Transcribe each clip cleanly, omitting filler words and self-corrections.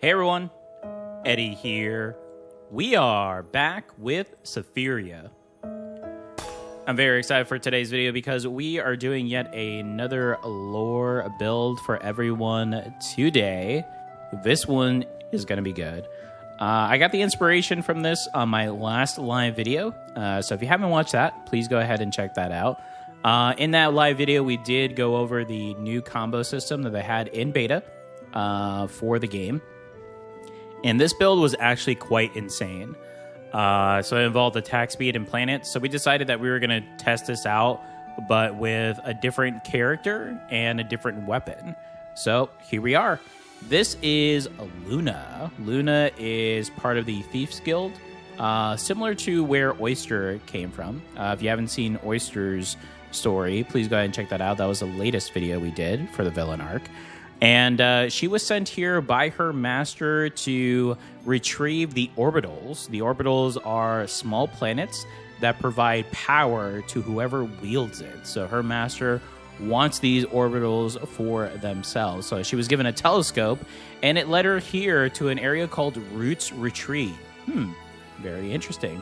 Hey everyone, Eddie here. We are back with Sephiria. I'm very excited for today's video because we are doing yet another lore build for everyone today. This one is going to be good. I got the inspiration from this on my last live video, so if you haven't watched that, please go ahead and check that out. In that live video, we did go over the new combo system that they had in beta for the game. And this build was actually quite insane. So it involved attack speed and planets. So we decided that we were going to test this out, but with a different character and a different weapon. So here we are. This is Luna. Luna is part of the Thieves Guild, similar to where Oyster came from. If you haven't seen Oyster's story, please go ahead and check that out. That was the latest video we did for the villain arc. And she was sent here by her master to retrieve the orbitals. The orbitals are small planets that provide power to whoever wields it. So her master wants these orbitals for themselves. So she was given a telescope, and it led her here to an area called Roots Retreat. Very interesting.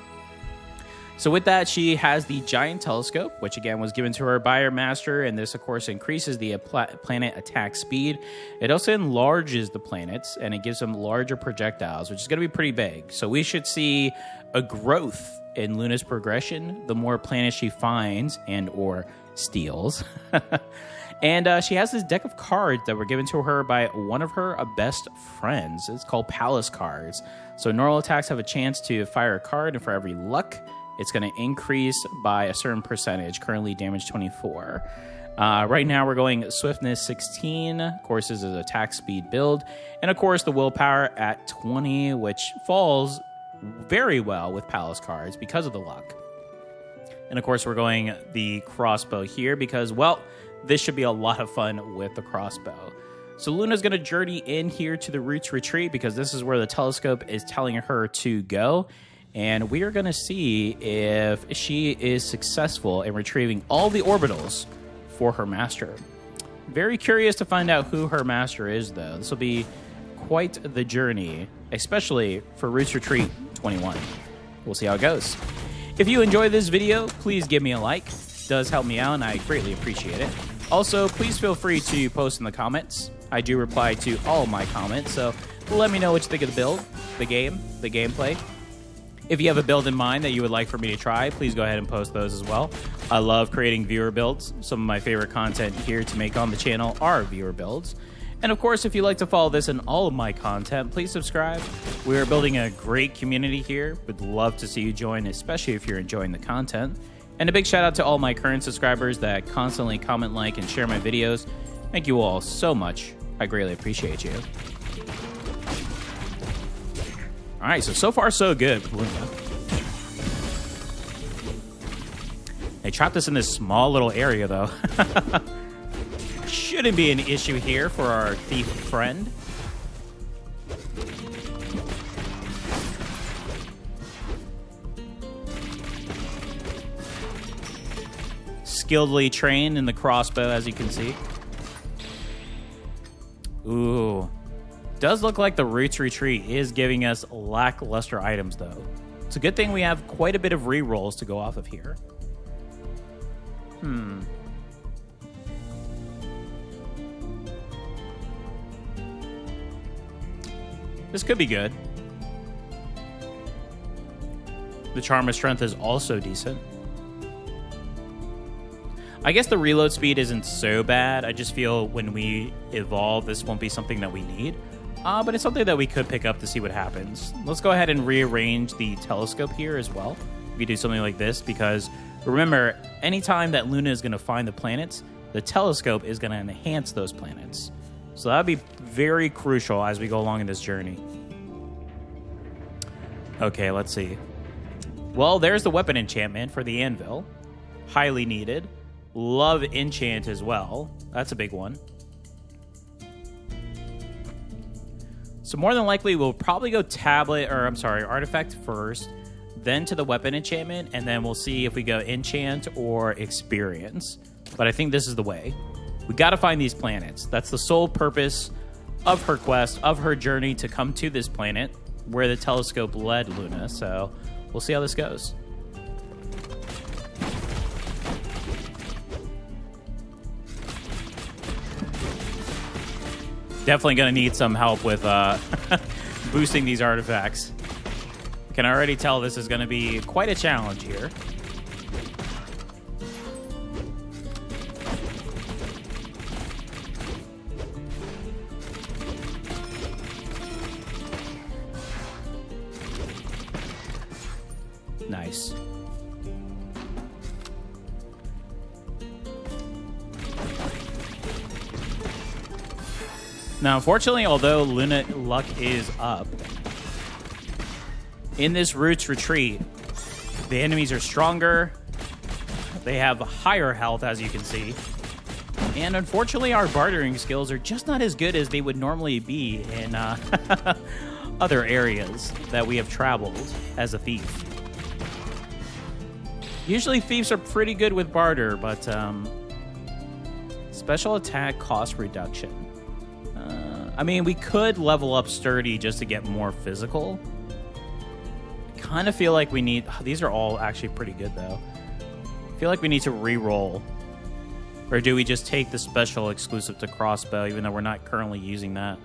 So with that, she has the giant telescope, which again was given to her by her master, and this of course increases the planet attack speed. It also enlarges the planets, and it gives them larger projectiles, which is going to be pretty big. So we should see a growth in Luna's progression the more planets she finds and or steals. And she has this deck of cards that were given to her by one of her best friends. It's called Palace cards. So normal attacks have a chance to fire a card, and for every luck, it's going to increase by a certain percentage, currently damage 24. Right now, we're going swiftness 16. Of course, this is an attack speed build. And of course, the willpower at 20, which falls very well with Palace cards because of the luck. And of course, we're going the crossbow here because, well, this should be a lot of fun with the crossbow. So Luna's going to journey in here to the Roots Retreat because this is where the telescope is telling her to go. And we are going to see if she is successful in retrieving all the orbitals for her master. Very curious to find out who her master is, though. This will be quite the journey, especially for Roots Retreat 21. We'll see how it goes. If you enjoyed this video, please give me a like. It does help me out, and I greatly appreciate it. Also, please feel free to post in the comments. I do reply to all my comments, so let me know what you think of the build, the game, the gameplay. If you have a build in mind that you would like for me to try, please go ahead and post those as well. I love creating viewer builds. Some of my favorite content here to make on the channel are viewer builds. And of course, if you'd like to follow this and all of my content, please subscribe. We are building a great community here. Would love to see you join, especially if you're enjoying the content. And a big shout out to all my current subscribers that constantly comment, like, and share my videos. Thank you all so much. I greatly appreciate you. All right, so far so good with Luna. They trapped us in this small little area, though. Shouldn't be an issue here for our thief friend. Skilledly trained in the crossbow, as you can see. Ooh. Does look like the Roots Retreat is giving us lackluster items, though. It's a good thing we have quite a bit of rerolls to go off of here. This could be good. The Charm of Strength is also decent. I guess the reload speed isn't so bad. I just feel when we evolve, this won't be something that we need. But it's something that we could pick up to see what happens. Let's go ahead and rearrange the telescope here as well. We do something like this because remember, anytime that Luna is going to find the planets, the telescope is going to enhance those planets. So that would be very crucial as we go along in this journey. Okay, let's see. Well, there's the weapon enchantment for the anvil. Highly needed. Love enchant as well. That's a big one. So more than likely, we'll probably go artifact first, then to the weapon enchantment, and then we'll see if we go enchant or experience. But I think this is the way. We got to find these planets. That's the sole purpose of her quest, of her journey to come to this planet where the telescope led Luna. So we'll see how this goes. Definitely going to need some help with boosting these artifacts. Can already tell this is going to be quite a challenge here. Nice. Now, unfortunately, although Luna luck is up, in this Roots retreat, the enemies are stronger. They have higher health, as you can see. And unfortunately, our bartering skills are just not as good as they would normally be in other areas that we have traveled as a thief. Usually, thieves are pretty good with barter, but special attack cost reduction. I mean, we could level up Sturdy just to get more physical. Kind of feel like we need... These are all actually pretty good, though. I feel like we need to re-roll. Or do we just take the special exclusive to crossbow, even though we're not currently using that?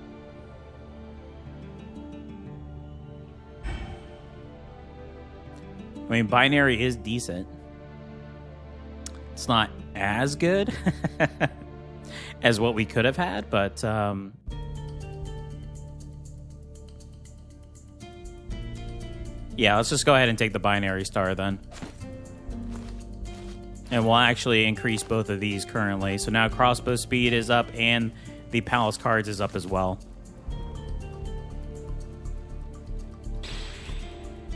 I mean, binary is decent. It's not as good as what we could have had, but... yeah, let's just go ahead and take the binary star then. And we'll actually increase both of these currently. So now crossbow speed is up and the palace cards is up as well.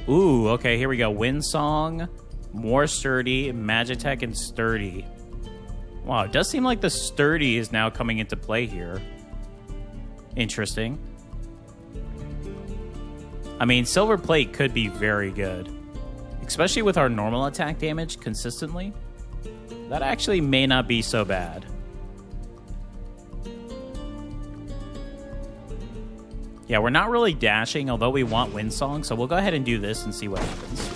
Ooh, okay, here we go. Wind Song, more Sturdy, Magitech, and Sturdy. Wow, it does seem like the Sturdy is now coming into play here. Interesting. I mean, Silver Plate could be very good. Especially with our normal attack damage consistently. That actually may not be so bad. Yeah, we're not really dashing, although we want Wind Song, so we'll go ahead and do this and see what happens.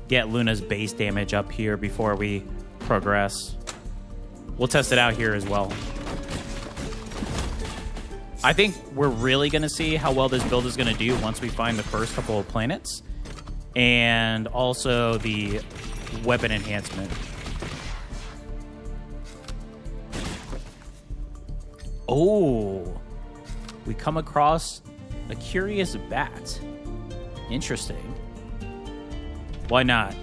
Get Luna's base damage up here before we progress. We'll test it out here as well. I think we're really going to see how well this build is going to do once we find the first couple of planets. And also the weapon enhancement. Oh, we come across a curious bat. Interesting. Why not?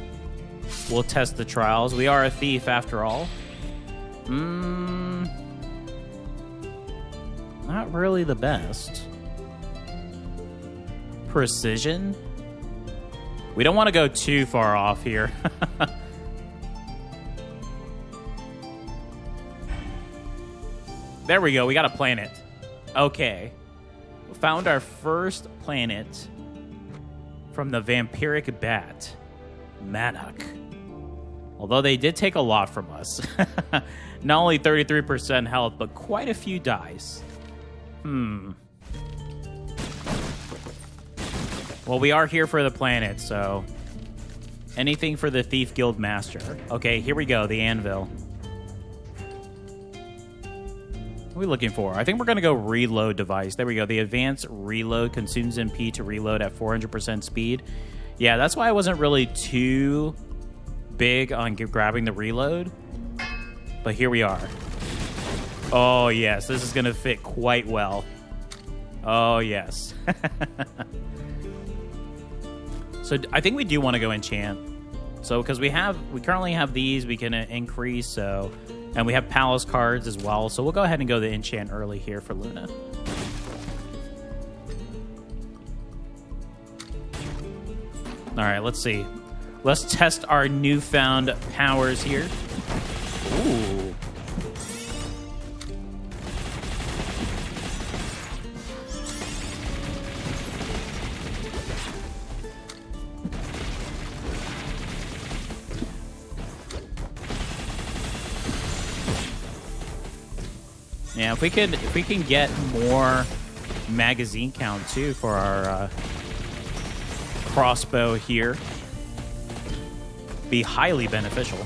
We'll test the trials. We are a thief after all. Not really the best. Precision? We don't want to go too far off here. There we go. We got a planet. Okay. Found our first planet from the vampiric bat, Manuk. Although they did take a lot from us. Not only 33% health, but quite a few dice. Well, we are here for the planet, so... anything for the Thief Guild Master. Okay, here we go, the anvil. What are we looking for? I think we're going to go reload device. There we go. The advanced reload consumes MP to reload at 400% speed. Yeah, that's why I wasn't really too big on grabbing the reload. But here we are. Oh, yes. This is going to fit quite well. Oh, yes. So I think we do want to go enchant. So because we currently have these, we can increase. So, and we have palace cards as well. So we'll go ahead and go the enchant early here for Luna. All right, let's see. Let's test our newfound powers here. Ooh. Yeah, if we can get more magazine count too for our crossbow here, be highly beneficial.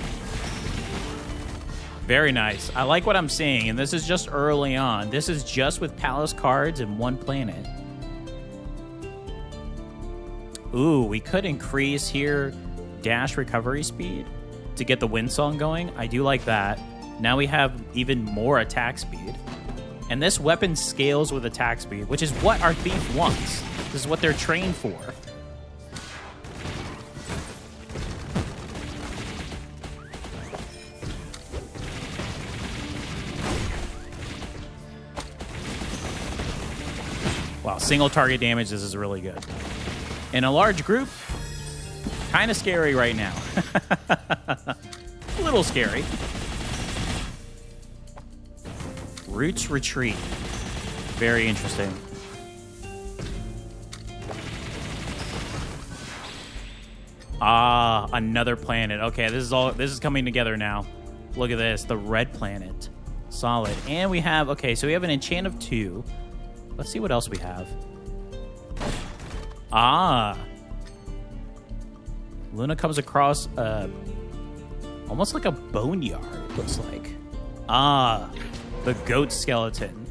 Very nice. I like what I'm seeing, and this is just early on. This is just with palace cards and one planet. Ooh, we could increase here dash recovery speed to get the windsong going. I do like that. Now we have even more attack speed. And this weapon scales with attack speed, which is what our thief wants. This is what they're trained for. Wow, single target damage, this is really good. In a large group, kind of scary right now. A little scary. Roots retreat. Very interesting. Ah, another planet. Okay, this is coming together now. Look at this, the red planet. Solid. And we have, okay, so we have an enchant of 2. Let's see what else we have. Ah. Luna comes across almost like a boneyard, it looks like. Ah, the goat skeleton.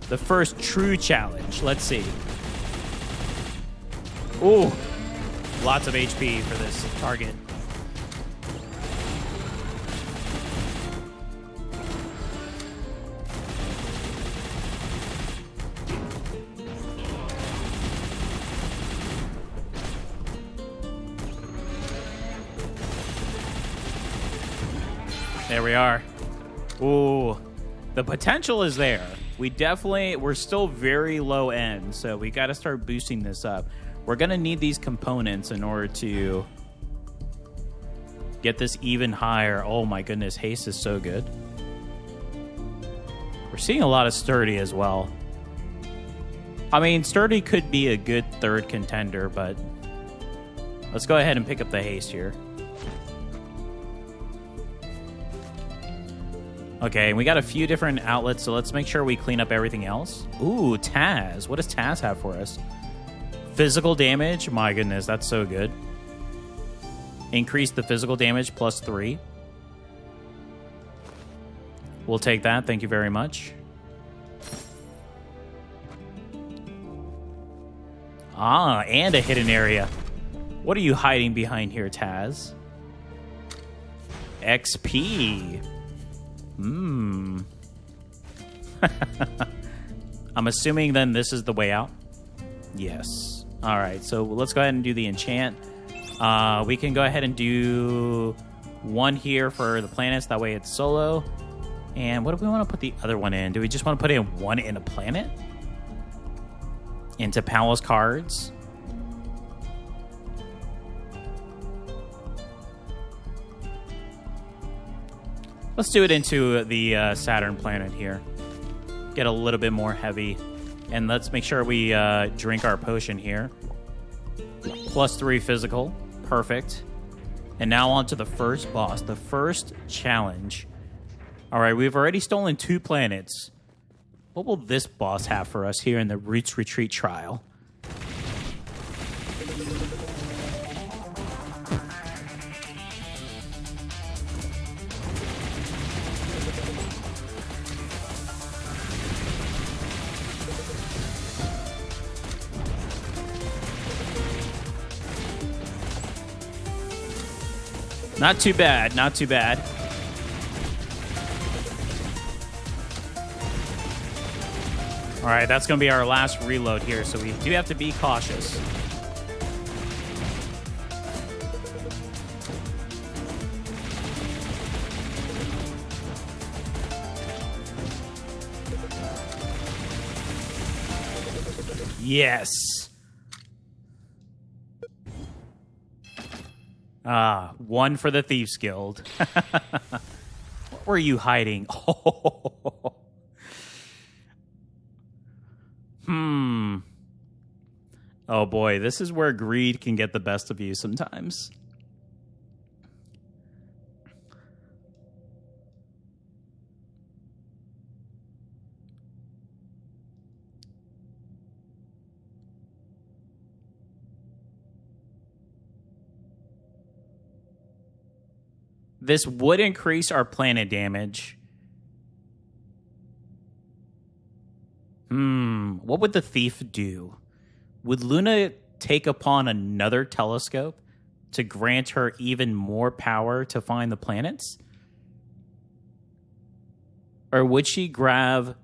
The first true challenge. Let's see. Ooh, lots of HP for this target. There we are. Ooh, the potential is there. We're still very low end, so we got to start boosting this up. We're going to need these components in order to get this even higher. Oh my goodness, haste is so good. We're seeing a lot of sturdy as well. I mean, sturdy could be a good third contender, but let's go ahead and pick up the haste here. Okay, we got a few different outlets, so let's make sure we clean up everything else. Ooh, Taz. What does Taz have for us? Physical damage. My goodness, that's so good. Increase the physical damage plus 3. We'll take that. Thank you very much. Ah, and a hidden area. What are you hiding behind here, Taz? XP. I'm assuming then this is the way out. Yes. All right, so let's go ahead and do the enchant. We can go ahead and do one here for the planets. That way it's solo. And what do we want to put the other one in? Do we just want to put in one in a planet? Into palace cards? Let's do it into the Saturn planet here. Get a little bit more heavy. And let's make sure we drink our potion here. Plus 3 physical. Perfect. And now on to the first boss. The first challenge. Alright, we've already stolen 2 planets. What will this boss have for us here in the Roots Retreat trial? Not too bad, not too bad. All right, that's going to be our last reload here, so we do have to be cautious. Yes. Ah, 1 for the Thieves Guild. What were you hiding? Oh boy, this is where greed can get the best of you sometimes. This would increase our planet damage. What would the thief do? Would Luna take upon another telescope to grant her even more power to find the planets? Or would she grab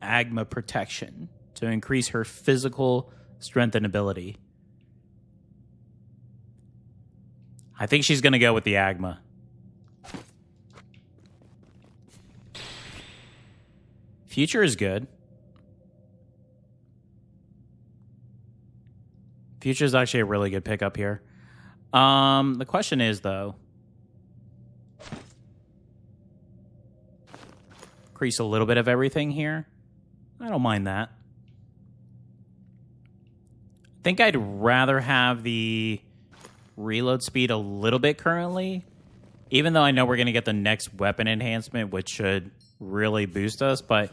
Agma protection to increase her physical strength and ability? I think she's going to go with the Agma. Future is good. Future is actually a really good pickup here. The question is, though, increase a little bit of everything here. I don't mind that. I think I'd rather have the reload speed a little bit currently, even though I know we're going to get the next weapon enhancement, which should really boost us, but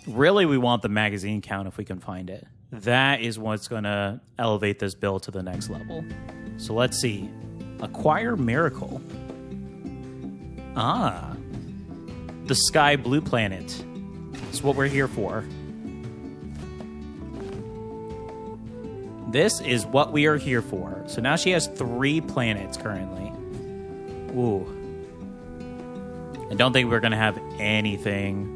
really we want the magazine count if we can find it. That is what's going to elevate this build to the next level. So let's see. Acquire Miracle. Ah. The Sky Blue Planet. That's what we're here for. This is what we are here for. So now she has 3 planets currently. Ooh. I don't think we're going to have anything.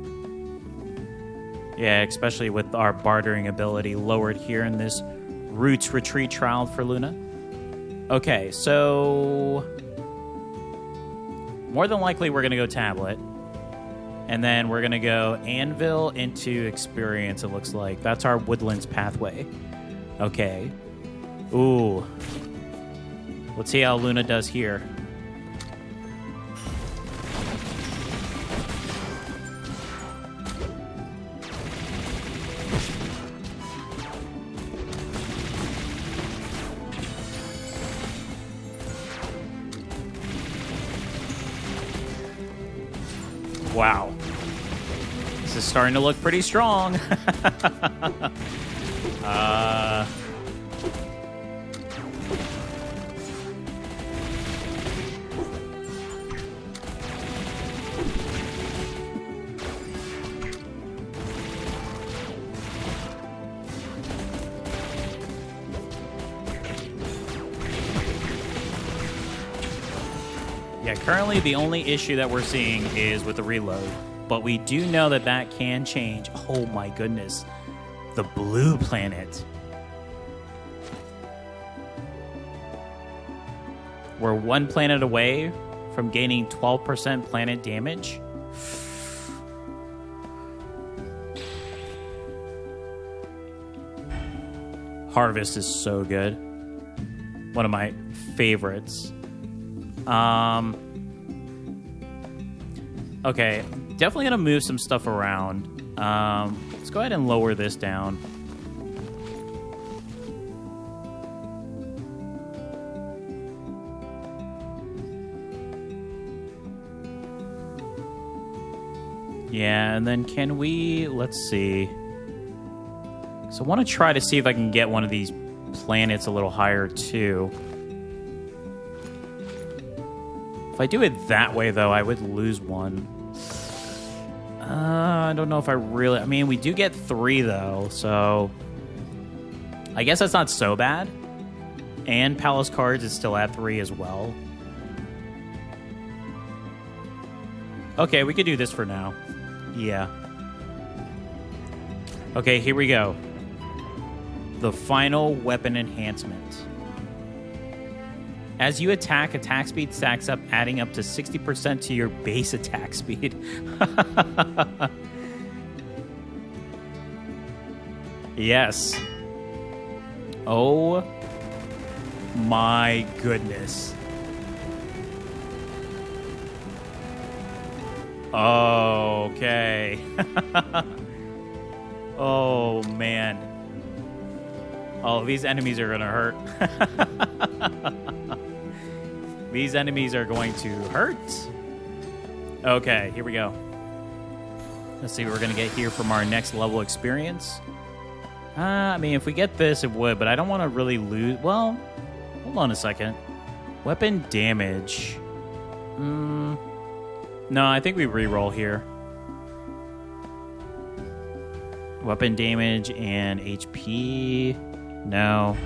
Yeah, especially with our bartering ability lowered here in this Roots Retreat trial for Luna. Okay, so more than likely we're going to go Tablet. And then we're going to go Anvil into Experience, it looks like. That's our Woodlands pathway. Okay. Ooh. Let's see how Luna does here. Wow. This is starting to look pretty strong. Yeah, currently the only issue that we're seeing is with the reload, but we do know that that can change. Oh my goodness. The blue planet. We're 1 planet away from gaining 12% planet damage. Harvest is so good. One of my favorites. Okay, definitely gonna move some stuff around. Let's go ahead and lower this down. Yeah, and then can we, let's see. So I want to try to see if I can get one of these planets a little higher too. If I do it that way, though, I would lose one. I don't know if I really... I mean, we do get 3, though, so... I guess that's not so bad. And Palace Cards is still at 3 as well. Okay, we could do this for now. Yeah. Okay, here we go. The final weapon enhancement. As you attack, attack speed stacks up, adding up to 60% to your base attack speed. Yes. Oh my goodness. Okay. Oh man. Oh, these enemies are gonna hurt. These enemies are going to hurt. Okay, here we go. Let's see what we're going to get here from our next level experience. I mean, if we get this, it would, but I don't want to really lose... Well, hold on a second. Weapon damage. No, I think we re-roll here. Weapon damage and HP. No.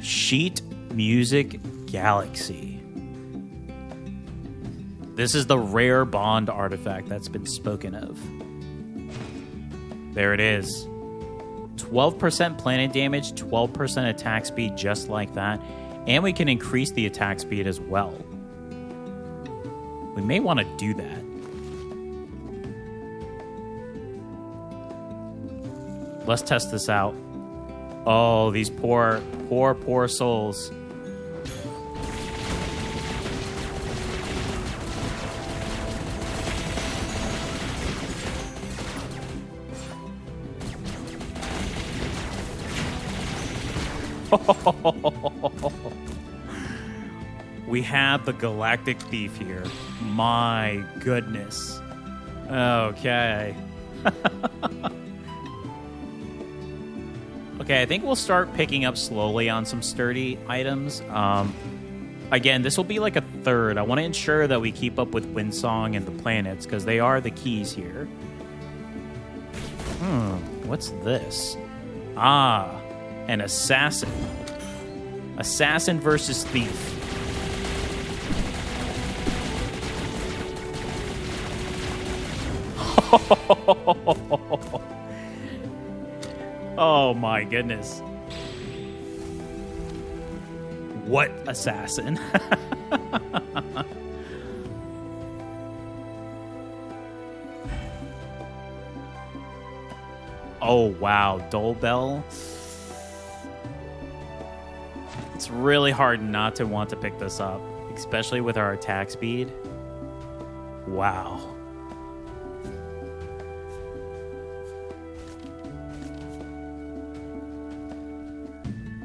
Sheet Music Galaxy. This is the rare bond artifact that's been spoken of. There it is. 12% planet damage, 12% attack speed, just like that. And we can increase the attack speed as well. We may want to do that. Let's test this out. Oh, these poor souls. We have the Galactic Thief here. My goodness. Okay. Okay, I think we'll start picking up slowly on some sturdy items. Again, this will be like a third. I want to ensure that we keep up with Windsong and the planets, because they are the keys here. What's this? Ah, an assassin. Assassin versus thief. Oh my goodness. What assassin? Oh wow, Dole Bell. It's really hard not to want to pick this up, especially with our attack speed. Wow.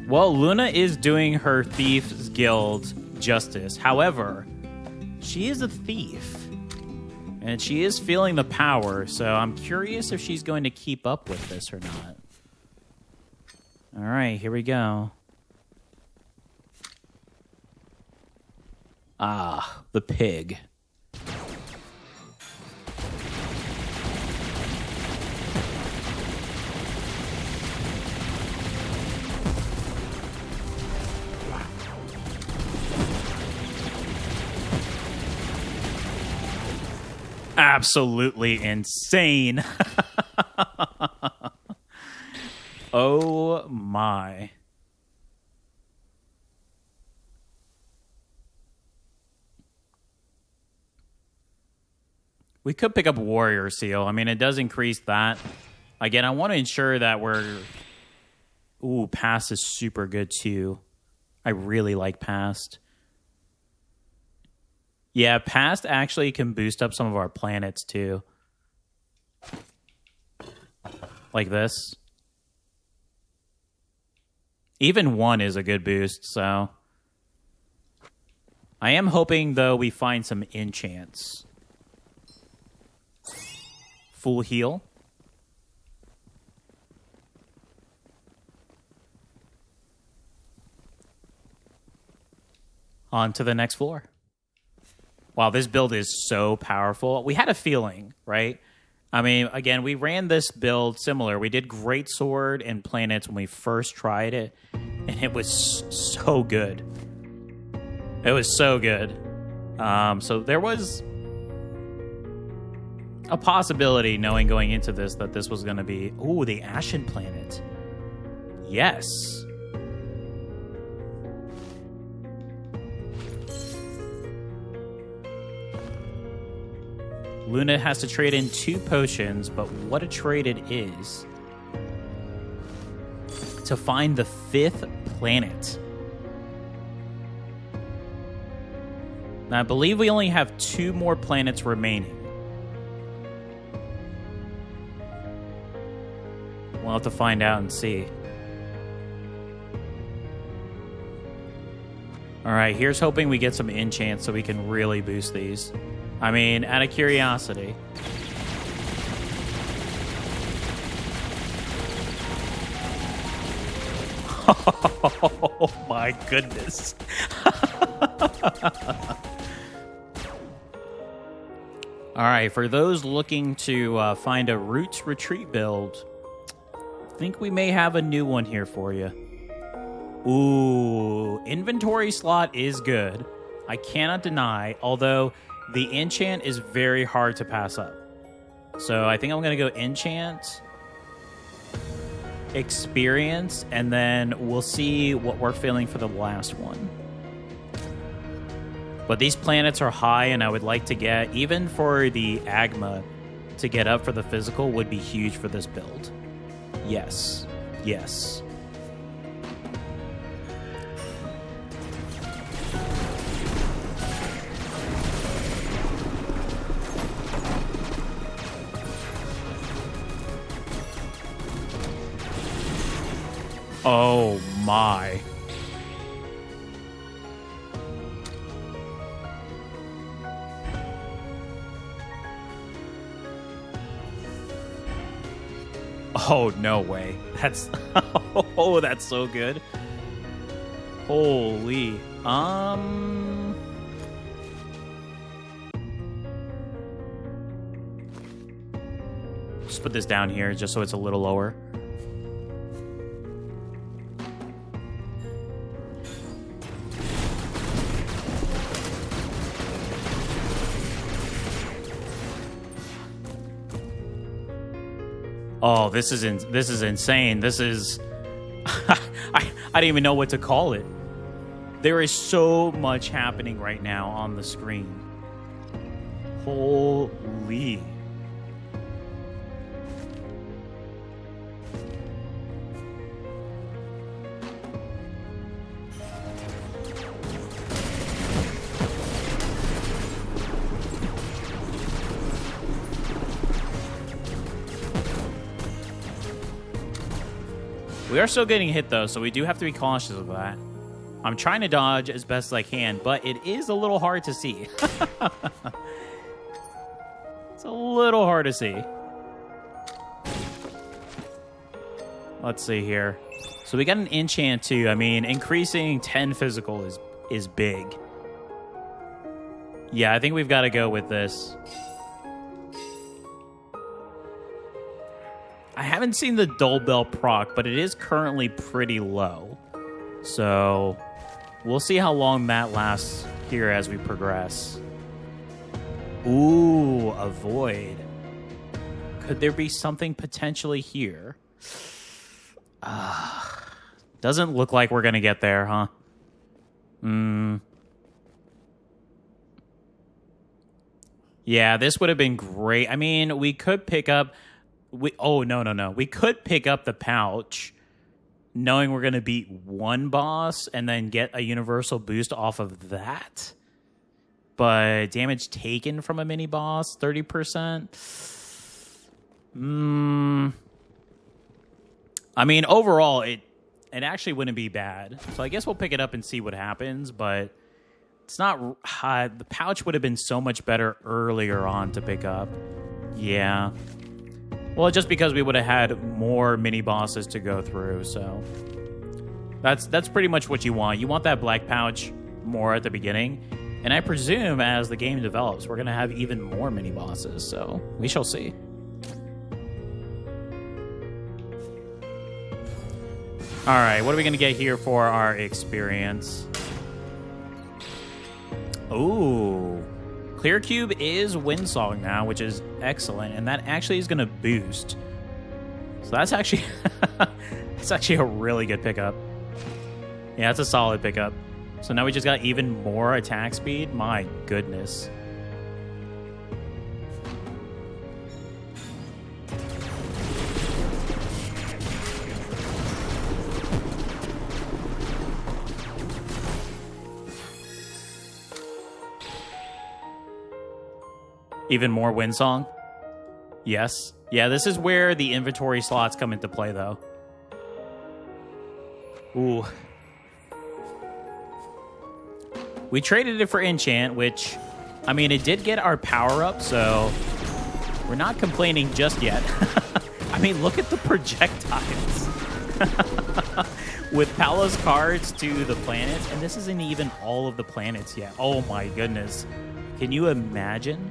Well, Luna is doing her Thieves Guild justice. However, she is a thief. And she is feeling the power, so I'm curious if she's going to keep up with this or not. All right, here we go. Ah, the pig. Absolutely insane. Oh my. We could pick up Warrior Seal. I mean, it does increase that. Again, I want to ensure that we're... Ooh, Past is super good too. I really like Past. Yeah, Past actually can boost up some of our planets too. Like this. Even 1 is a good boost, so... I am hoping, though, we find some enchants. Full heal. On to the next floor. Wow, this build is so powerful. We had a feeling, right? I mean, again, we ran this build similar. We did Greatsword and Planets when we first tried it, and it was so good. It was so good. So there was a possibility, knowing going into this, that this was going to be... Ooh, the Ashen Planet. Yes. Luna has to trade in 2 potions, but what a trade it is to find the 5th planet. Now, I believe we only have 2 more planets remaining. We'll have to find out and see. All right, here's hoping we get some enchants so we can really boost these. I mean, out of curiosity. Oh my goodness. All right, for those looking to find a roots retreat build, I think we may have a new one here for you. Ooh, inventory slot is good. I cannot deny, although the enchant is very hard to pass up. So I think I'm going to go enchant, experience, and then we'll see what we're feeling for the last one. But these planets are high, and I would like to get, even for the Agma, to get up for the physical would be huge for this build. Yes. Yes. Oh my. Oh, no way. That's oh, that's so good. Holy. Just put this down here just so it's a little lower. Oh, this is insane. This is I don't even know what to call it. There is so much happening right now on the screen. Holy. We are still getting hit, though, so we do have to be cautious of that. I'm trying to dodge as best as I can, but it is a little hard to see. It's a little hard to see. Let's see here. So we got an enchant, too. I mean, increasing 10 physical is big. Yeah, I think we've got to go with this. I haven't seen the Dull Bell proc, but it is currently pretty low. So we'll see how long that lasts here as we progress. Ooh, a void. Could there be something potentially here? Doesn't look like we're going to get there, huh? Yeah, this would have been great. I mean, we could pick up... No. We could pick up the pouch knowing we're going to beat one boss and then get a universal boost off of that. But damage taken from a mini boss, 30%. I mean, overall, it actually wouldn't be bad. So I guess we'll pick it up and see what happens, but it's not... the pouch would have been so much better earlier on to pick up. Yeah. Well, just because we would have had more mini bosses to go through, so that's pretty much what you want. You want that black pouch more at the beginning, and I presume as the game develops, we're going to have even more mini bosses, so we shall see. All right, what are we going to get here for our experience? Ooh. Clear Cube is Windsong now, which is excellent, and that actually is going to boost. So that's actually a really good pickup. Yeah, it's a solid pickup. So now we just got even more attack speed. My goodness. Even more Windsong? Yes. Yeah, this is where the inventory slots come into play, though. Ooh. We traded it for enchant, which, I mean, it did get our power up, so we're not complaining just yet. I mean, look at the projectiles. with Palos cards to the planets, and this isn't even all of the planets yet. Oh my goodness. Can you imagine?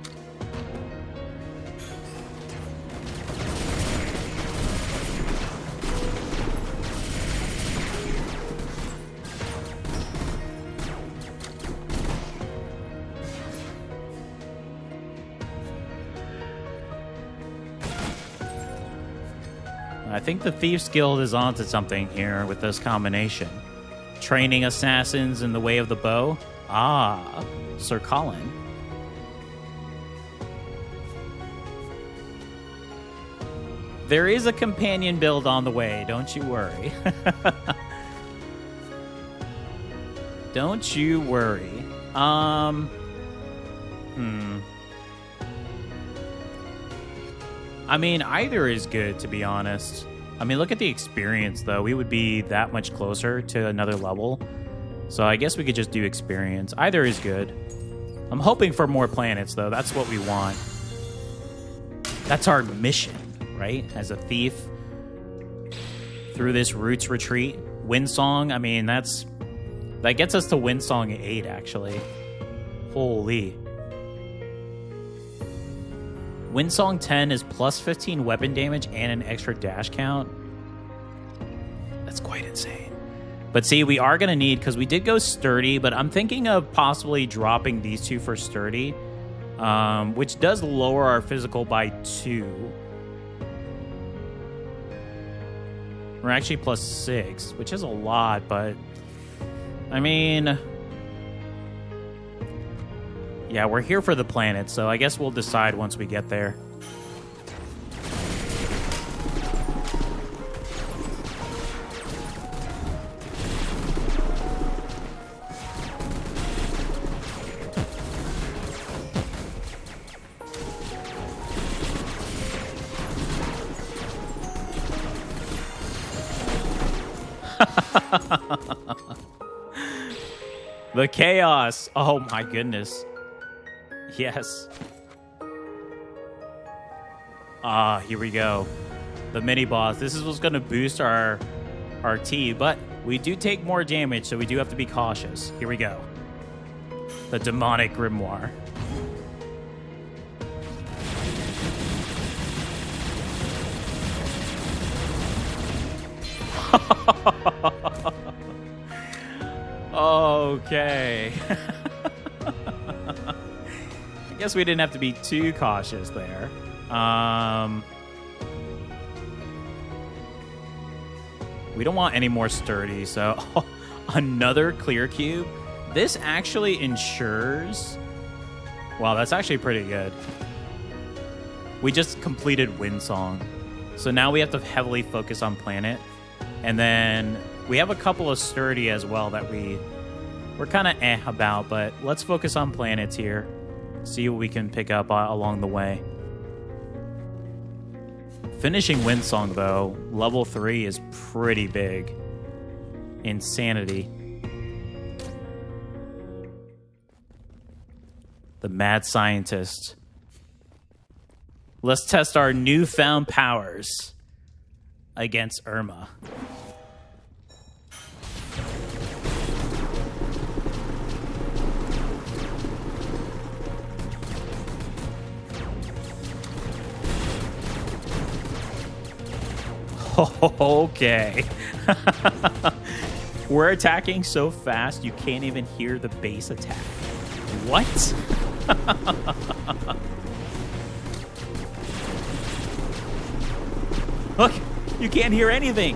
I think the Thieves Guild is onto something here with this combination. Training assassins in the way of the bow. Ah, Sir Colin. There is a companion build on the way, don't you worry. Don't you worry. I mean, either is good, to be honest. I mean, look at the experience, though. We would be that much closer to another level. So I guess we could just do experience. Either is good. I'm hoping for more planets, though. That's what we want. That's our mission, right? As a thief. Through this Roots Retreat. Windsong, I mean, that gets us to Windsong 8, actually. Holy. Windsong 10 is plus 15 weapon damage and an extra dash count. That's quite insane. But see, we are going to need, because we did go sturdy, but I'm thinking of possibly dropping these two for sturdy, which does lower our physical by 2. We're actually plus 6, which is a lot, but I mean, yeah, we're here for the planet, so I guess we'll decide once we get there. The chaos. Oh my goodness. Yes. Here we go. The mini boss. This is what's going to boost our T, but we do take more damage, so we do have to be cautious. Here we go. The demonic grimoire. Okay. I guess we didn't have to be too cautious there. We don't want any more sturdy, so another clear cube. This actually ensures... Wow, that's actually pretty good. We just completed Windsong. So now we have to heavily focus on planet. And then we have a couple of sturdy as well that we're kind of about, but let's focus on planets here. See what we can pick up along the way. Finishing Windsong, though, level 3 is pretty big. Insanity. The mad scientist. Let's test our newfound powers against Irma. Okay. We're attacking so fast you can't even hear the base attack. What? Look, you can't hear anything.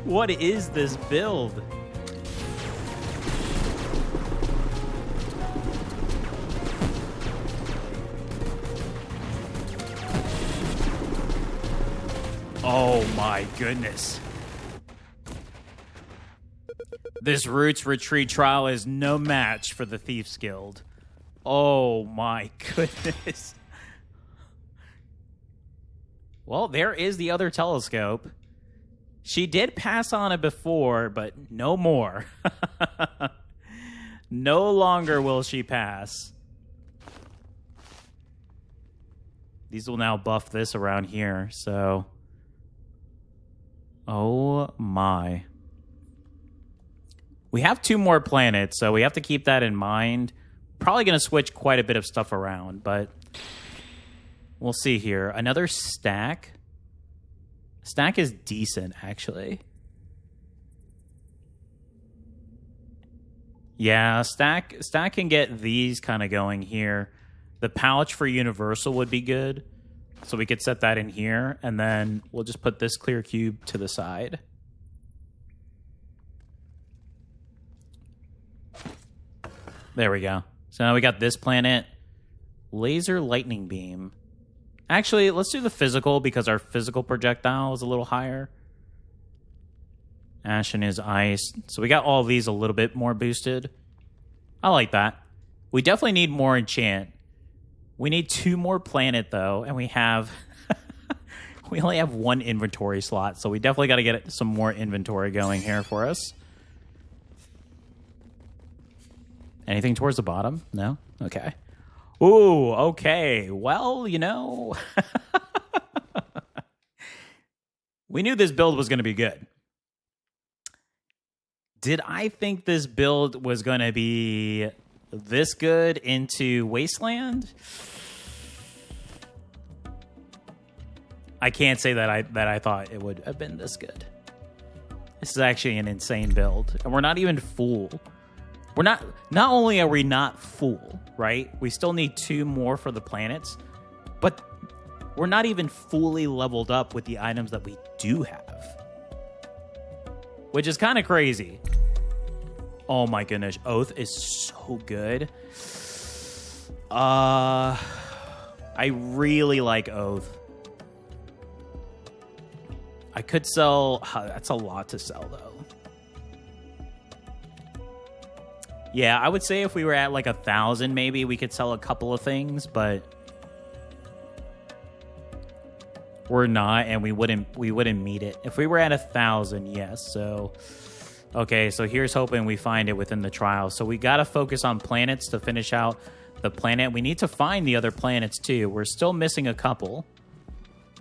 What is this build? Oh my goodness. This Roots Retreat trial is no match for the Thieves Guild. Oh my goodness. Well, there is the other telescope. She did pass on it before, but no more. No longer will she pass. These will now buff this around here, so... Oh my. We have 2 more planets, so we have to keep that in mind. Probably going to switch quite a bit of stuff around, but we'll see here. Another stack. Stack is decent, actually. Yeah, stack can get these kind of going here. The pouch for universal would be good. So we could set that in here, and then we'll just put this clear cube to the side. There we go. So now we got this planet. Laser lightning beam. Actually, let's do the physical because our physical projectile is a little higher. Ashen is ice. So we got all of these a little bit more boosted. I like that. We definitely need more enchant. We need 2 more planet, though, and we have... we only have 1 inventory slot, so we definitely got to get some more inventory going here for us. Anything towards the bottom? No? Okay. Ooh, okay. Well, you know... we knew this build was going to be good. Did I think this build was going to be this good into Wasteland? I can't say that I thought it would have been this good. This is actually an insane build, and we're not even full. We're not only are we not full, right? We still need 2 more for the planets, but we're not even fully leveled up with the items that we do have, which is kind of crazy. Oh my goodness, Oath is so good. I really like Oath. I could sell... that's a lot to sell, though. Yeah, I would say if we were at like 1,000, maybe we could sell a couple of things, but we're not, and we wouldn't meet it. If we were at 1,000, yes. So, okay, so here's hoping we find it within the trial. So we got to focus on planets to finish out the planet. We need to find the other planets, too. We're still missing a couple.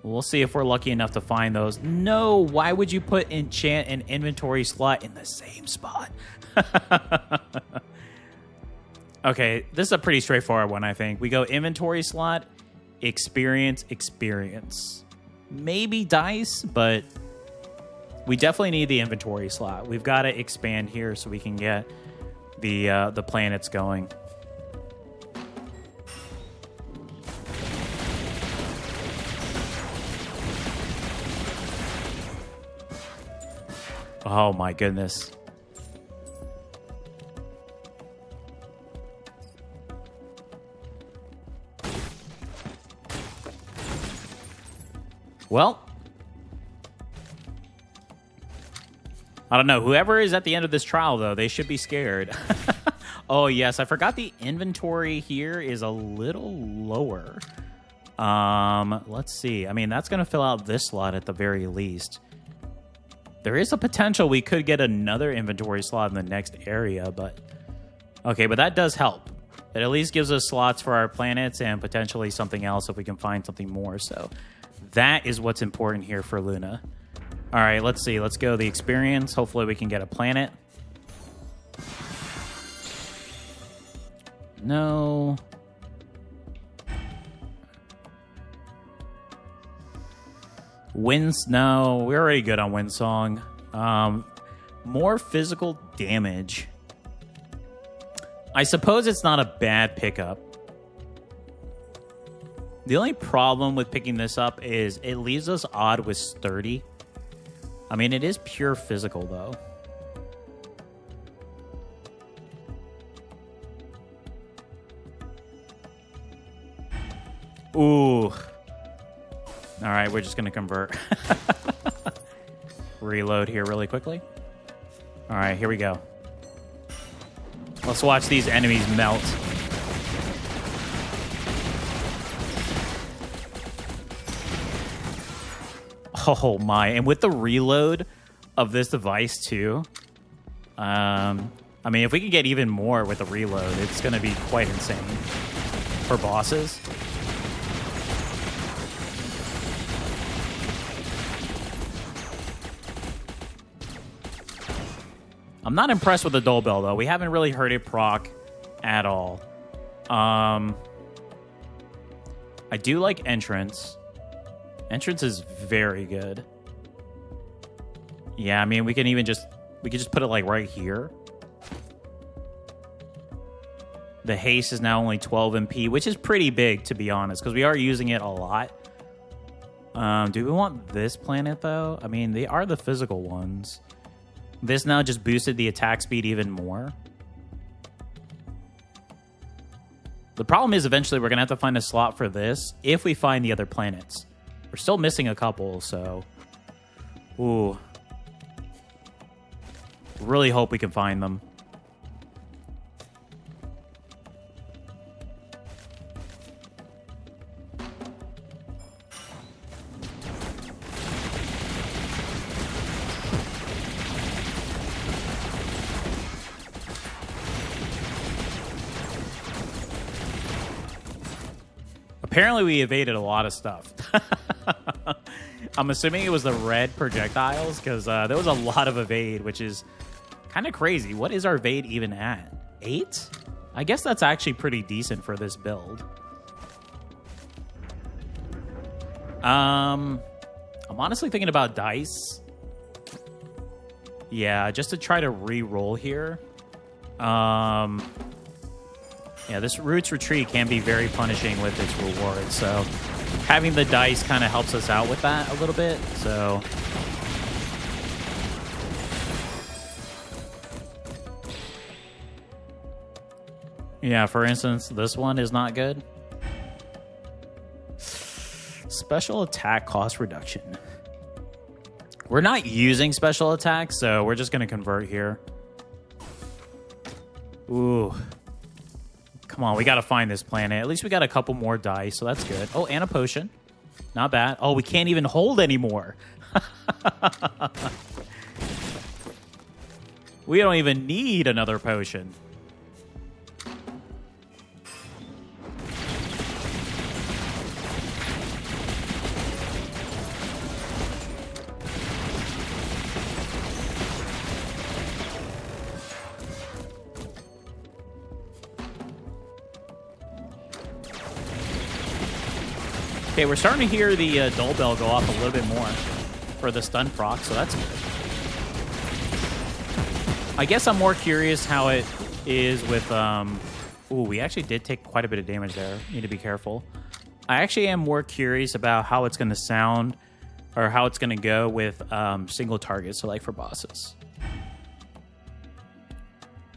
We'll see if we're lucky enough to find those. No, why would you put enchant and inventory slot in the same spot? Okay, this is a pretty straightforward one, I think. We go inventory slot, experience. Maybe dice, but we definitely need the inventory slot. We've got to expand here so we can get the planets going. Oh my goodness. Well, I don't know. Whoever is at the end of this trial, though, they should be scared. Oh, yes. I forgot the inventory here is a little lower. Let's see. I mean, that's going to fill out this slot at the very least. There is a potential we could get another inventory slot in the next area, but... Okay, but that does help. It at least gives us slots for our planets and potentially something else if we can find something more, so... That is what's important here for Luna. All right, let's see. Let's go the experience. Hopefully we can get a planet. No. Winds, no. We're already good on Windsong. More physical damage. I suppose it's not a bad pickup. The only problem with picking this up is it leaves us odd with sturdy. I mean, it is pure physical, though. Ooh. All right, we're just going to convert. Reload here really quickly. All right, here we go. Let's watch these enemies melt. Oh my, and with the reload of this device too, I mean, if we can get even more with the reload, it's going to be quite insane for bosses. I'm not impressed with the dull bell, though. We haven't really heard it proc at all. I do like entrance. Entrance is very good. Yeah, I mean, we could just put it like right here. The haste is now only 12 MP, which is pretty big, to be honest, because we are using it a lot. Do we want this planet, though? I mean, they are the physical ones. This now just boosted the attack speed even more. The problem is eventually we're going to have to find a slot for this if we find the other planets. We're still missing a couple, so... Ooh. Really hope we can find them. Apparently we evaded a lot of stuff. I'm assuming it was the red projectiles, because there was a lot of evade, which is kind of crazy. What is our evade even at? 8? I guess that's actually pretty decent for this build. I'm honestly thinking about dice. Yeah, just to try to re-roll here. Yeah, this Roots Retreat can be very punishing with its rewards, so having the dice kind of helps us out with that a little bit, so... Yeah, for instance, this one is not good. Special attack cost reduction. We're not using special attack, so we're just going to convert here. Ooh. Come on, we got to find this planet. At least we got a couple more dice, so that's good. Oh, and a potion. Not bad. Oh, we can't even hold anymore. We don't even need another potion. Okay, we're starting to hear the dull bell go off a little bit more for the stun proc, so that's good. I guess I'm more curious how it is with... Ooh, we actually did take quite a bit of damage there. Need to be careful. I actually am more curious about how it's going to sound or how it's going to go with single targets, so like for bosses.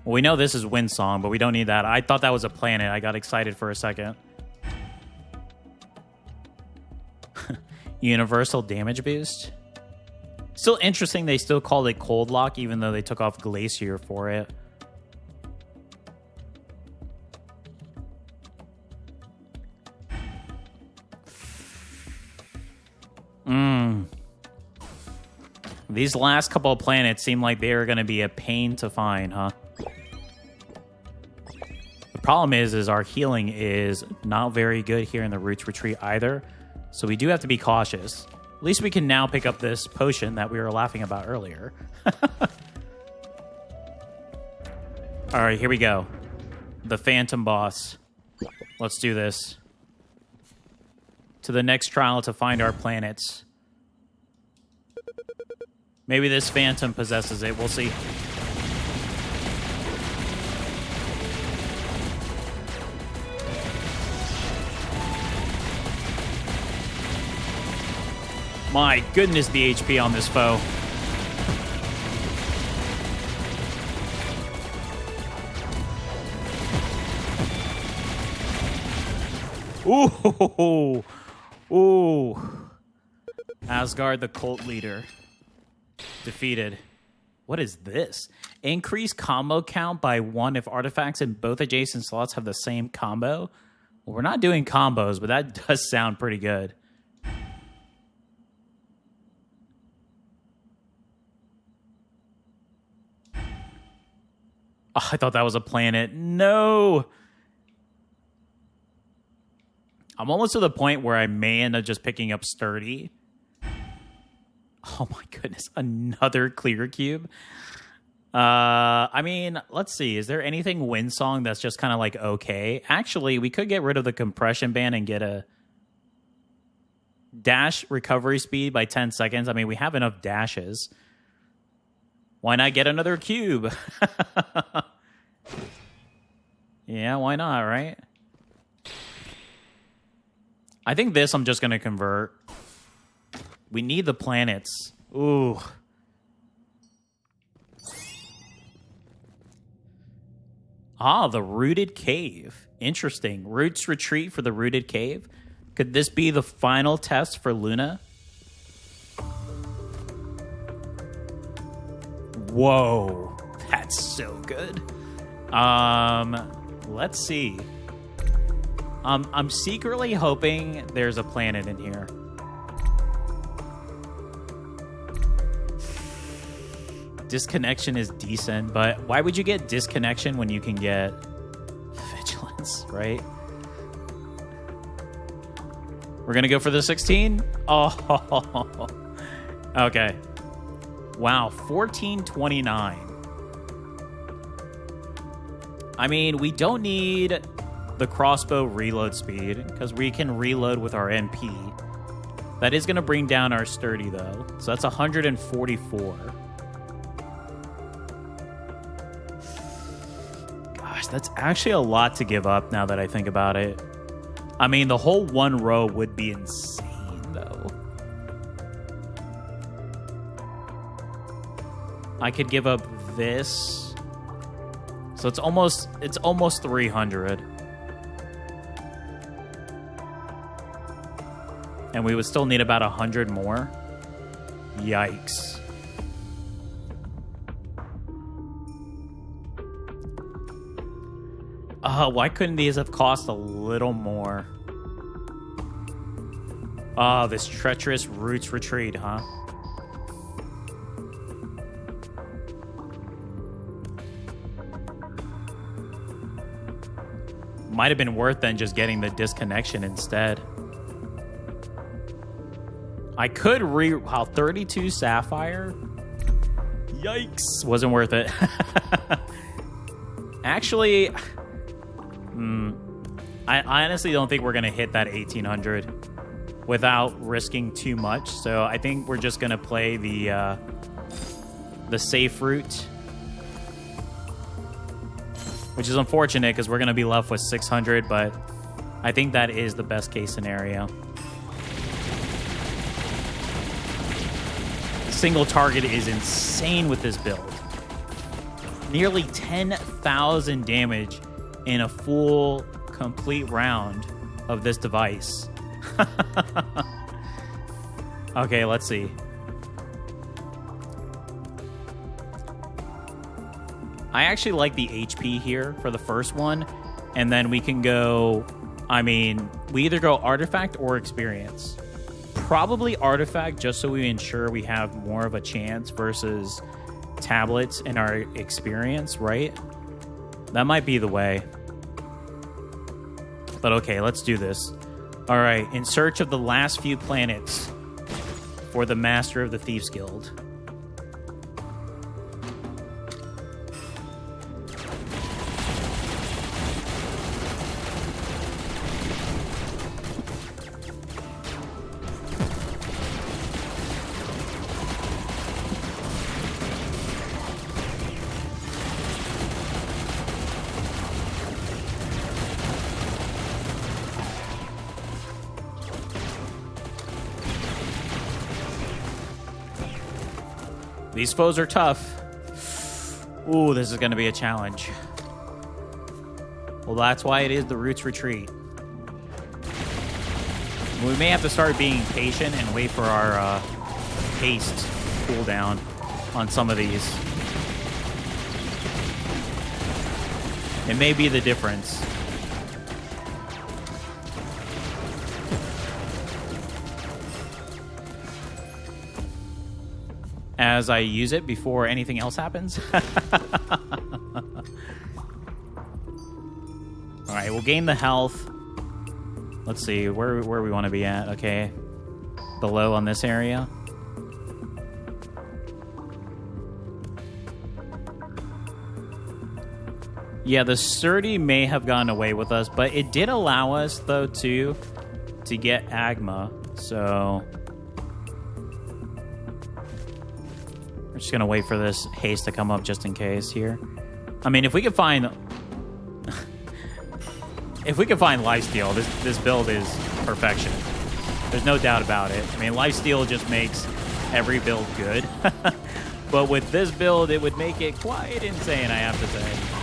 Well, we know this is Windsong, but we don't need that. I thought that was a planet. I got excited for a second. Universal damage boost. Still interesting they still called it Cold Lock, even though they took off Glacier for it. These last couple of planets seem like they are going to be a pain to find, huh? The problem is our healing is not very good here in the Roots Retreat either. So we do have to be cautious. At least we can now pick up this potion that we were laughing about earlier. All right, here we go. The Phantom Boss. Let's do this. To the next trial to find our planets. Maybe this Phantom possesses it. We'll see. My goodness, the HP on this foe. Ooh. Ooh. Asgard, the cult leader. Defeated. What is this? Increase combo count by 1 if artifacts in both adjacent slots have the same combo. Well, we're not doing combos, but that does sound pretty good. Oh, I thought that was a planet. No! I'm almost to the point where I may end up just picking up Sturdy. Oh my goodness, another clear cube. I mean, let's see. Is there anything Windsong that's just kind of like okay? Actually, we could get rid of the compression band and get a dash recovery speed by 10 seconds. I mean, we have enough dashes. Why not get another cube? Yeah, why not, right? I think this I'm just going to convert. We need the planets. Ooh. Ah, the rooted cave. Interesting. Roots retreat for the rooted cave. Could this be the final test for Luna? Whoa. That's so good. Let's see. I'm secretly hoping there's a planet in here. Disconnection is decent, but why would you get disconnection when you can get vigilance, right? We're gonna go for the 16? Oh, okay. Wow, 1429. I mean, we don't need the crossbow reload speed because we can reload with our MP. That is gonna bring down our sturdy though, so that's 144. That's actually a lot to give up now that I think about it. I mean, the whole one row would be insane, though. I could give up this. So it's almost 300. And we would still need about 100 more. Yikes. Why couldn't these have cost a little more? Oh, this treacherous roots retreat, huh? Might have been worth then just getting the disconnection instead. I could wow, 32 sapphire? Yikes. Wasn't worth it. Actually... I honestly don't think we're going to hit that 1800 without risking too much. So I think we're just going to play the safe route, which is unfortunate because we're going to be left with 600, but I think that is the best case scenario. Single target is insane with this build. Nearly 10,000 damage in a full, complete round of this device. Okay, let's see. I actually like the HP here for the first one, and then we can go... I mean, we either go artifact or experience. Probably artifact, just so we ensure we have more of a chance versus tablets in our experience, right? That might be the way. But okay, let's do this. All right, in search of the last few planets for the Master of the Thieves Guild. These foes are tough. Ooh, this is going to be a challenge. Well, that's why it is the Roots Retreat. We may have to start being patient and wait for our haste cooldown on some of these. It may be the difference. As I use it before anything else happens. All right, we'll gain the health. Let's see, where we want to be at. Okay, below on this area. Yeah, the sturdy may have gotten away with us, but it did allow us, though, to get Agma. So we're just going to wait for this haste to come up just in case here. I mean, if we could find... if we could find lifesteal, this build is perfection. There's no doubt about it. I mean, lifesteal just makes every build good. But with this build, it would make it quite insane, I have to say.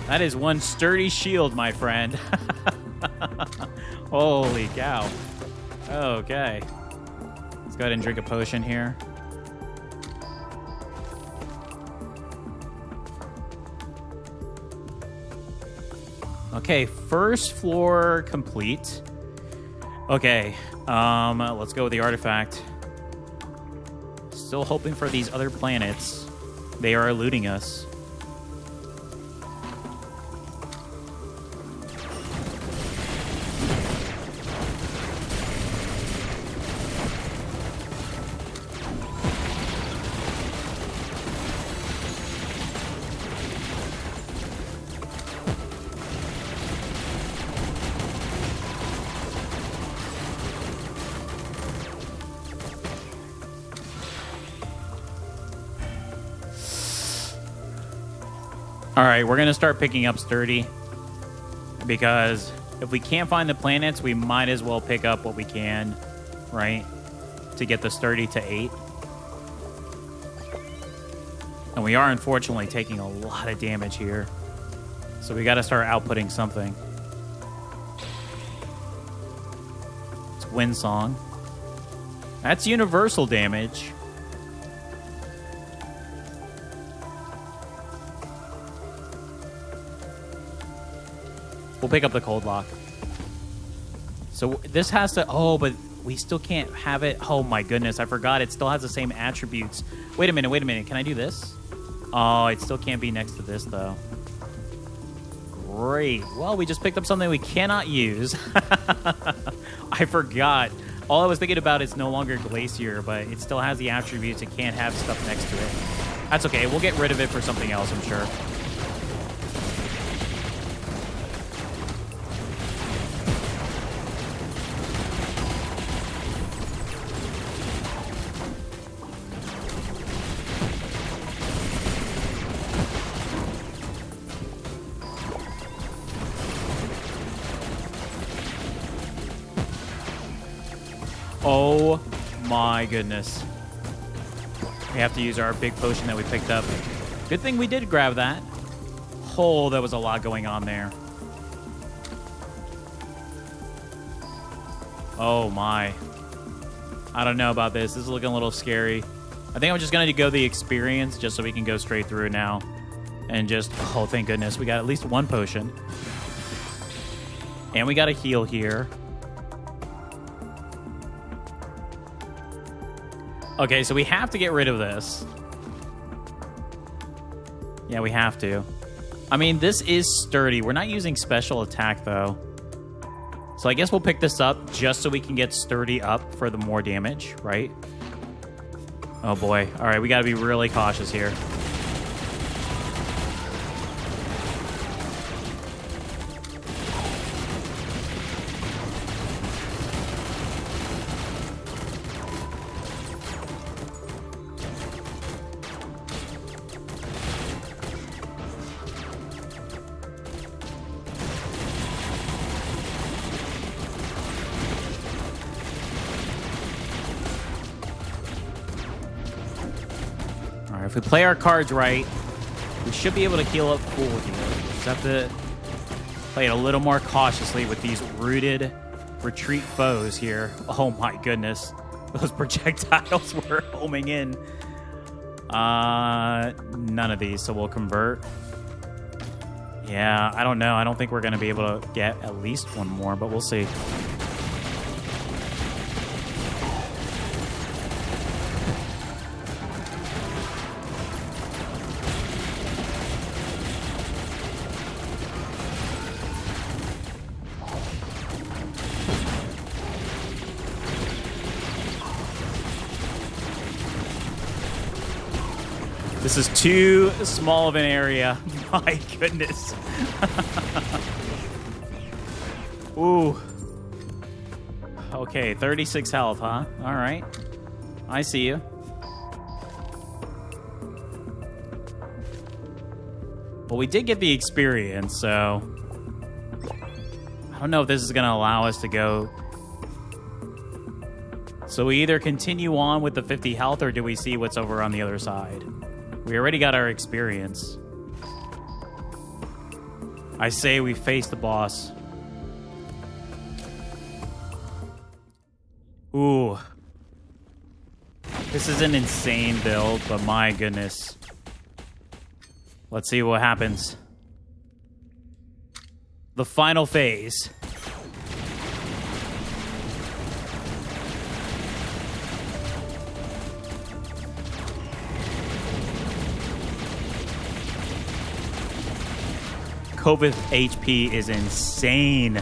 That is one sturdy shield, my friend. Holy cow. Okay. Let's go ahead and drink a potion here. Okay, first floor complete. Okay, let's go with the artifact. Still hoping for these other planets. They are eluding us. All right, we're going to start picking up sturdy because if we can't find the planets, we might as well pick up what we can, right, to get the sturdy to 8. And we are unfortunately taking a lot of damage here, so we got to start outputting something. It's Wind Song. That's universal damage. We'll pick up the Cold Lock. So this has to... Oh, but we still can't have it. Oh, my goodness. I forgot. It still has the same attributes. Wait a minute. Wait a minute. Can I do this? Oh, it still can't be next to this, though. Great. Well, we just picked up something we cannot use. I forgot. All I was thinking about is no longer Glacier, but it still has the attributes. It can't have stuff next to it. That's okay. We'll get rid of it for something else, I'm sure. Oh my goodness. We have to use our big potion that we picked up. Good thing we did grab that. Oh, there was a lot going on there. Oh my. I don't know about this. This is looking a little scary. I think I'm just going to go the experience just so we can go straight through now. And just, oh, thank goodness. We got at least one potion. And we got a heal here. Okay, so we have to get rid of this. Yeah, we have to. I mean, this is sturdy. We're not using special attack, though. So I guess we'll pick this up just so we can get sturdy up for the more damage, right? Oh, boy. All right, we got to be really cautious here. If we play our cards right, we should be able to heal up full here. Just have to play it a little more cautiously with these rooted retreat foes here. Oh my goodness. Those projectiles were homing in. None of these, so we'll convert. Yeah, I don't know. I don't think we're going to be able to get at least one more, but we'll see. This is too small of an area. My goodness. Ooh. Okay, 36 health, huh? All right. I see you. Well, we did get the experience, so... I don't know if this is going to allow us to go... So we either continue on with the 50 health, or do we see what's over on the other side? We already got our experience. I say we face the boss. Ooh. This is an insane build, but my goodness. Let's see what happens. The final phase. Kovith's HP is insane. I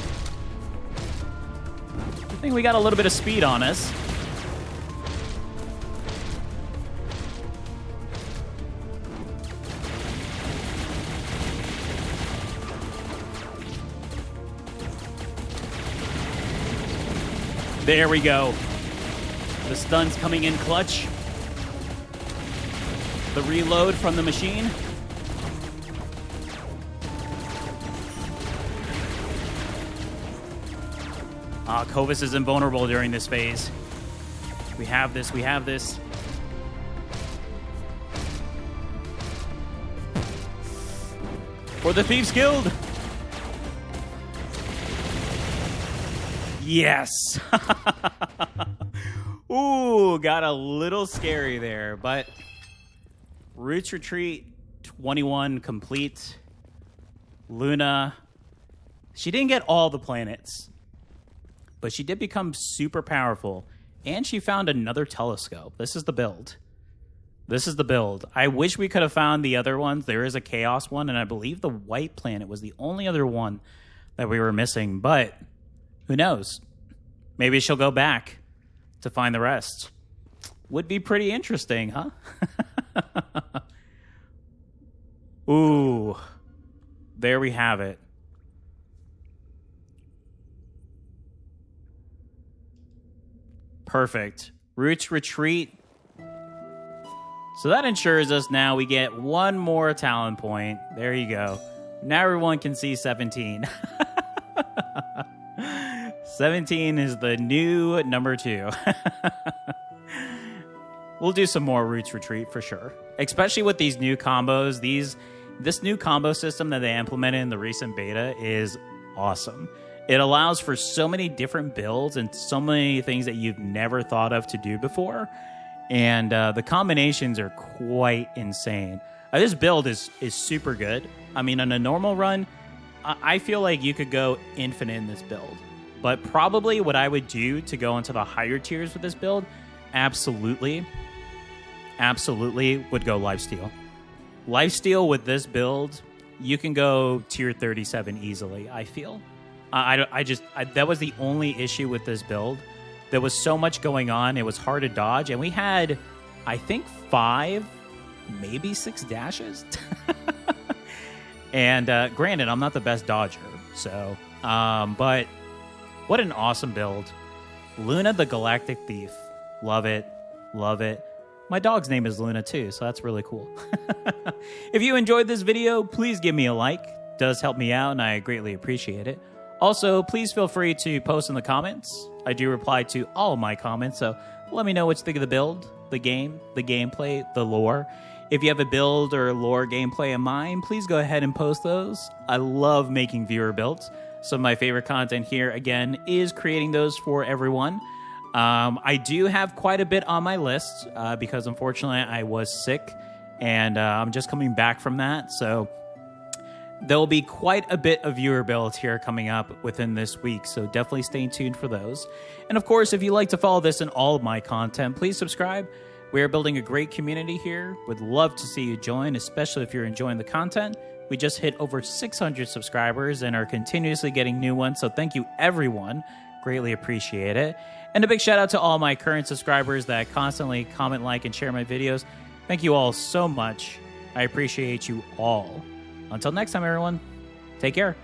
think we got a little bit of speed on us. There we go. The stun's coming in clutch. The reload from the machine. Kovith is invulnerable during this phase. We have this, we have this. For the Thieves Guild! Yes! Ooh, got a little scary there, but... Roots Retreat, 21 complete. Luna. She didn't get all the planets. But she did become super powerful, and she found another telescope. This is the build. This is the build. I wish we could have found the other ones. There is a Chaos one, and I believe the White Planet was the only other one that we were missing. But who knows? Maybe she'll go back to find the rest. Would be pretty interesting, huh? Ooh. There we have it. Perfect. Roots Retreat. So that ensures us now we get one more talent point. There you go. Now everyone can see 17. 17 is the new number 2. We'll do some more Roots Retreat for sure. Especially with these new combos. This new combo system that they implemented in the recent beta is awesome. It allows for so many different builds and so many things that you've never thought of to do before. And the combinations are quite insane. This build is super good. I mean, on a normal run, I feel like you could go infinite in this build. But probably what I would do to go into the higher tiers with this build, absolutely would go Lifesteal. Lifesteal with this build, you can go tier 37 easily, I feel. That was the only issue with this build. There was so much going on. It was hard to dodge. And we had, I think, 5, maybe 6 dashes. And granted, I'm not the best dodger. So, but what an awesome build. Luna the Galactic Thief. Love it. Love it. My dog's name is Luna too, so that's really cool. If you enjoyed this video, please give me a like. It does help me out, and I greatly appreciate it. Also, please feel free to post in the comments. I do reply to all of my comments, so let me know what you think of the build, the game, the gameplay, the lore. If you have a build or lore gameplay in mind, please go ahead and post those. I love making viewer builds. Some of my favorite content here, again, is creating those for everyone. I do have quite a bit on my list because, unfortunately, I was sick, and I'm just coming back from that, so... There will be quite a bit of viewer builds here coming up within this week, so definitely stay tuned for those. And of course, if you'd like to follow this and all of my content, please subscribe. We are building a great community here. Would love to see you join, especially if you're enjoying the content. We just hit over 600 subscribers and are continuously getting new ones, so thank you everyone. Greatly appreciate it. And a big shout out to all my current subscribers that constantly comment, like, and share my videos. Thank you all so much. I appreciate you all. Until next time, everyone, take care.